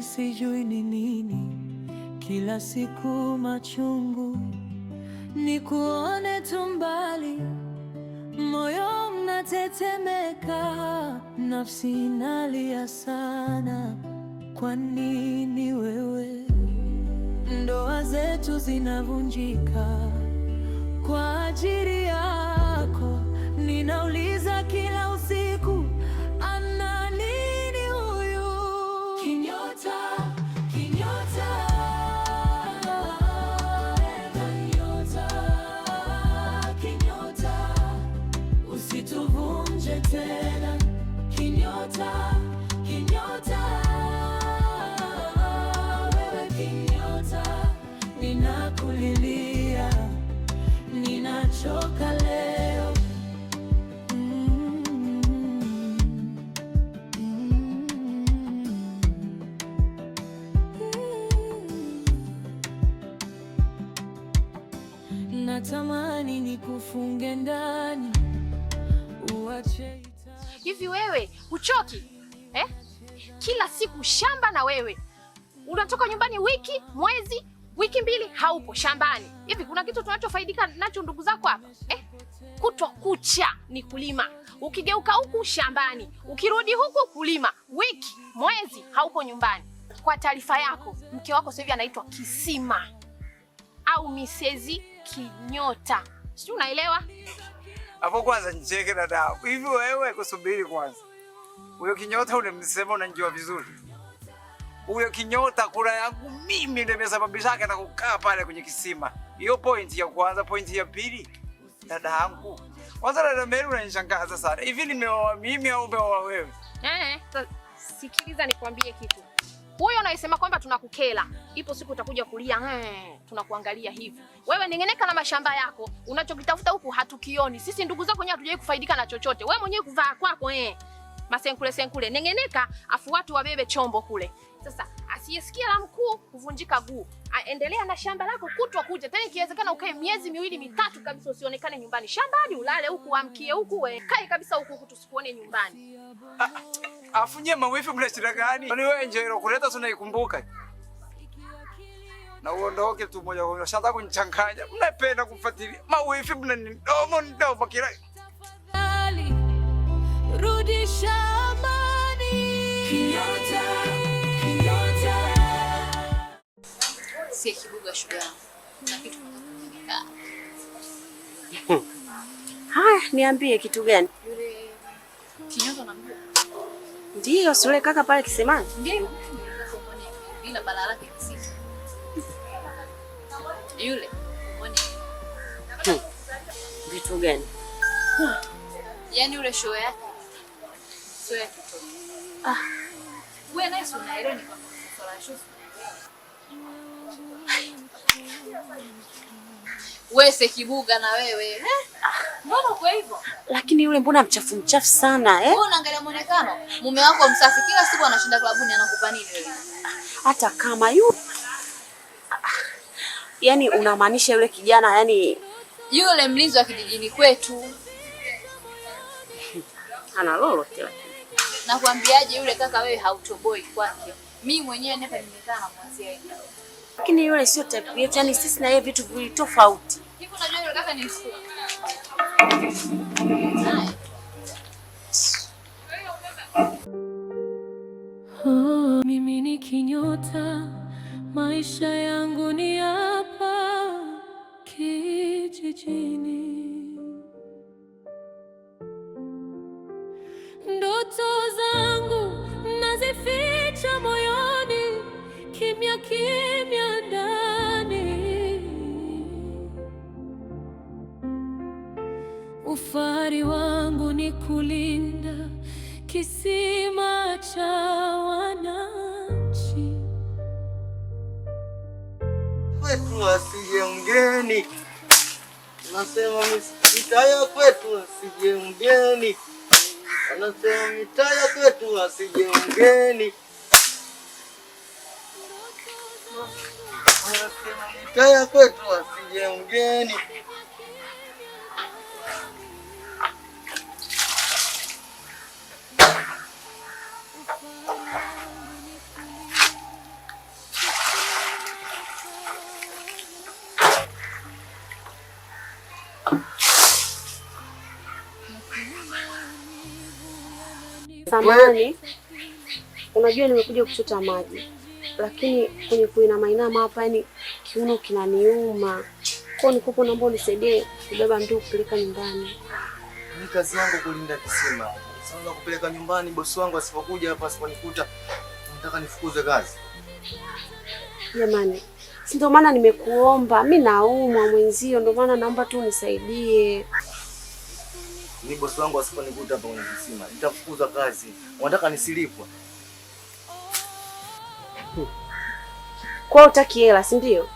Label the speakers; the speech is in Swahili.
Speaker 1: Sijui ni nini, kila siku machungu, ni kuone tu mbali, moyo unatetemeka, nafsi inalia sana. Kwa nini wewe? Ndoa zetu zinavunjika kwa ajili yako, ninauliza kila usiku, ana nini huyu? Kinyota, kinyota, kinyota, kinyota, usituvunje tena. Kinyota, kinyota, wewe kinyota, ninakulilia, ninachoka leo. Natamani nikufunge ndani, uache.
Speaker 2: Hivi wewe huchoki eh? Kila siku shamba, na wewe unatoka nyumbani wiki, mwezi, wiki mbili haupo shambani. Hivi kuna kitu tunachofaidika nacho ndugu zako hapa eh? Kutwa kucha ni kulima, ukigeuka huku shambani, ukirudi huku kulima, wiki, mwezi haupo nyumbani. Kwa taarifa yako, mke wako sasa hivi anaitwa Kisima au Misezi Kinyota, sio? Unaelewa?
Speaker 3: Hapo kwanza nicheke dada. Hivi wewe kusubiri kwanza. Huyo Kinyota unamsema unanijua vizuri. Huyo Kinyota kura yangu mimi ndio imesababisha hata kukaa pale kwenye kisima. Hiyo point ya kwanza. Point ya pili, dada yangu. Kwanza dada Mary unanishangaza sana. Hivi nimeoa mimi au umeoa wewe?
Speaker 2: Sikiliza nikwambie kitu. Huyo unayesema kwamba tunakukela, ipo siku utakuja kulia, tunakuangalia hivi. Wewe nengeneka na mashamba yako, unachokitafuta huku hatukioni. Sisi ndugu zako wenyewe hatujai kufaidika na chochote. Wewe mwenyewe kuvaa kwako masenkule senkule, nengeneka afu watu wabebe chombo kule. Sasa asiyesikia la mkuu kuvunjika guu. Endelea na shamba lako kutwa kuja. Tena ikiwezekana ukae miezi miwili mitatu kabisa usionekane nyumbani. Shambani ulale huku, amkie huku, kae kabisa huku tusikuone nyumbani.
Speaker 3: Afunye mawifi mna shida gani? Ni wewe nje ile kuleta tunaikumbuka. Na uondoke tu moja kwa moja. Shata kunichanganya. Mnapenda kufuatilia. Mawifi mna ndomo kila.
Speaker 1: Rudi shambani. Kinyota, kinyota.
Speaker 4: Si Kibuga shuga. Kuna kitu kinachofunika.
Speaker 5: Haya, niambie kitu gani?
Speaker 4: Yule Kinyota anamjua.
Speaker 5: Ndio, sule kaka pale kisimani.
Speaker 4: Ndio. Bila balaa lake kisisi. Yule. Mbona?
Speaker 5: Vitu gani?
Speaker 4: Yaani yule show yake. Show yake. Wewe naye unaelewa ni kwa swala show. Wewe Kibuga na wewe. Mbona kwa hivyo?
Speaker 5: Lakini yule mbona mchafu sana
Speaker 4: Wewe unaangalia muonekano. Mume wako msafi kila siku anashinda klabuni, anakupa nini wewe?
Speaker 5: Hata kama yaani unamaanisha yule kijana, yaani
Speaker 4: yule mlinzi wa kijijini kwetu.
Speaker 5: Ana lolote.
Speaker 4: Nakwambiaje yule kaka wewe hautoboi kwake. Mimi mwenyewe hapa nimekaa na mwanzia yeye.
Speaker 5: Lakini yule sio type yetu, yaani sisi na yeye vitu vili tofauti.
Speaker 4: Hivi unajua yule kaka ni msukuma.
Speaker 1: Mimi ni kinyota, maisha yangu ni hapa kijijini. Ndoto zangu nazificha moyoni, kimya kimya ndani. Ufahari wangu ni kulinda kisima cha wananchi.
Speaker 6: Kwetu asije mgeni, nasema mitaa ya kwetu asije mgeni, anasema mitaa ya kwetu asije mgeni, anasema mitaa ya kwetu asije mgeni.
Speaker 5: Samahani, unajua nimekuja kuchota maji, lakini kwenye kuinama hapa, yani kiuno kinaniuma. Kwa nikopo, naomba unisaidie kubeba ndoo kupeleka nyumbani.
Speaker 6: Ni kazi yangu kulinda kisima. Sasa kupeleka nyumbani, bosi wangu asipokuja hapa asiponikuta, nataka nifukuzwe kazi.
Speaker 5: Jamani, si ndio maana nimekuomba. Mimi naumwa mwenzio, ndio maana naomba tu unisaidie.
Speaker 6: Ni bosi wangu asiponikuta hapa kwenye kisima, nitafukuzwa kazi. Unataka nisilipwe?
Speaker 5: Kwa utaki hela, si ndio?